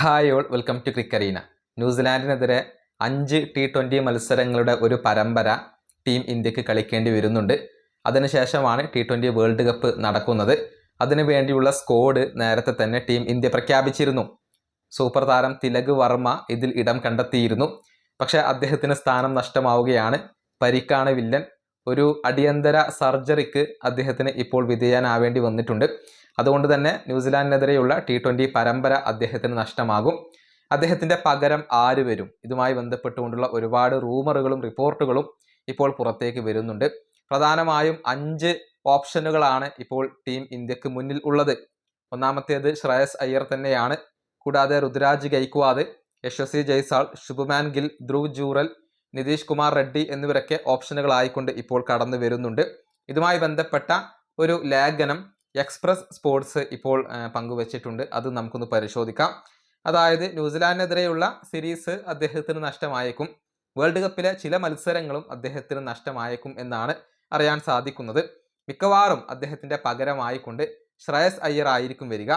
Hi all, welcome to Crickarena. ന്യൂസിലാൻഡിനെതിരെ 5 T20 മത്സരങ്ങളുടെ ഒരു പരമ്പര ടീം ഇന്ത്യക്ക് കളിക്കേണ്ടി വരുന്നുണ്ട്. അതിനുശേഷമാണ് T20 വേൾഡ് കപ്പ് നടക്കുന്നത്. അതിനു വേണ്ടിയുള്ള സ്ക്വാഡ് നേരത്തെ തന്നെ ടീം ഇന്ത്യ പ്രഖ്യാപിച്ചിരുന്നു. സൂപ്പർ താരം തിലക് വർമ്മ ഇതിൽ ഇടം കണ്ടെത്തിയിരുന്നു. പക്ഷേ അദ്ദേഹത്തിന് സ്ഥാനം നഷ്ടമാവുകയാണ്. പരിക്കാണ് വില്ലൻ. ഒരു അടിയന്തര സർജറിക്ക് അദ്ദേഹത്തിന് ഇപ്പോൾ വിധേയനാവേണ്ടി വന്നിട്ടുണ്ട്. അതുകൊണ്ട് തന്നെ ന്യൂസിലാൻഡിനെതിരെയുള്ള T20 പരമ്പര അദ്ദേഹത്തിന് നഷ്ടമാകും. അദ്ദേഹത്തിൻ്റെ പകരം ആര് വരും? ഇതുമായി ബന്ധപ്പെട്ടുകൊണ്ടുള്ള ഒരുപാട് റൂമറുകളും റിപ്പോർട്ടുകളും ഇപ്പോൾ പുറത്തേക്ക് വരുന്നുണ്ട്. പ്രധാനമായും 5 ഓപ്ഷനുകളാണ് ഇപ്പോൾ ടീം ഇന്ത്യക്ക് മുന്നിൽ ഉള്ളത്. ഒന്നാമത്തേത് ശ്രേയസ് അയ്യർ തന്നെയാണ്. കൂടാതെ ഋതുരാജ് ഗൈക്വാദ്, യശസ്വി ജയ്സ്വാൾ, ശുഭ്മാൻ ഗിൽ, ധ്രുവ് ജൂറൽ, നിതീഷ് കുമാർ റെഡ്ഡി എന്നിവരൊക്കെ ഓപ്ഷനുകളായിക്കൊണ്ട് ഇപ്പോൾ കടന്നു വരുന്നുണ്ട്. ഇതുമായി ബന്ധപ്പെട്ട ഒരു ലേഖനം എക്സ്പ്രസ് സ്പോർട്സ് ഇപ്പോൾ പങ്കുവച്ചിട്ടുണ്ട്. അത് നമുക്കൊന്ന് പരിശോധിക്കാം. അതായത് ന്യൂസിലാൻഡിനെതിരെയുള്ള സീരീസ് അദ്ദേഹത്തിന് നഷ്ടമായേക്കും. വേൾഡ് കപ്പിലെ ചില മത്സരങ്ങളും അദ്ദേഹത്തിന് നഷ്ടമായേക്കും എന്നാണ് അറിയാൻ സാധിക്കുന്നത്. മിക്കവാറും അദ്ദേഹത്തിൻ്റെ പകരമായിക്കൊണ്ട് ശ്രേയസ് അയ്യർ ആയിരിക്കും വരിക.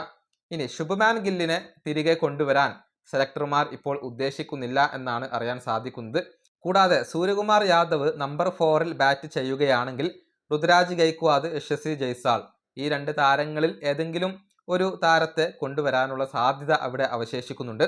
ഇനി ശുഭ്മാൻ ഗില്ലിനെ തിരികെ കൊണ്ടുവരാൻ സെലക്ടർമാർ ഇപ്പോൾ ഉദ്ദേശിക്കുന്നില്ല എന്നാണ് അറിയാൻ സാധിക്കുന്നത്. കൂടാതെ സൂര്യകുമാർ യാദവ് നമ്പർ 4-ൽ ബാറ്റ് ചെയ്യുകയാണെങ്കിൽ ഋതുരാജ് ഗൈക്വാദ്, യശസ്വി ജയ്സ്വാൾ ഈ 2 താരങ്ങളിൽ ഏതെങ്കിലും ഒരു താരത്തെ കൊണ്ടുവരാനുള്ള സാധ്യത അവിടെ അവശേഷിക്കുന്നുണ്ട്.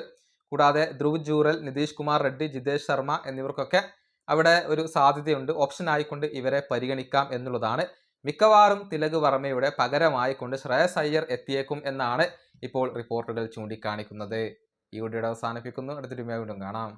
കൂടാതെ ധ്രുവ് ജൂറൽ, നിതീഷ് കുമാർ റെഡ്ഡി, ജിതേഷ് ശർമ്മ എന്നിവർക്കൊക്കെ അവിടെ ഒരു സാധ്യതയുണ്ട്. ഓപ്ഷൻ ആയിക്കൊണ്ട് ഇവരെ പരിഗണിക്കാം എന്നുള്ളതാണ്. മിക്കവാറും തിലക് വർമ്മയുടെ പകരമായിക്കൊണ്ട് ശ്രേയസ് അയ്യർ എത്തിയേക്കും എന്നാണ് ഇപ്പോൾ റിപ്പോർട്ടുകൾ ചൂണ്ടിക്കാണിക്കുന്നത്. ഈ വീഡിയോയുടെ അവസാനിപ്പിക്കുന്നു. അടുത്തൊരു വീണ്ടും കാണാം.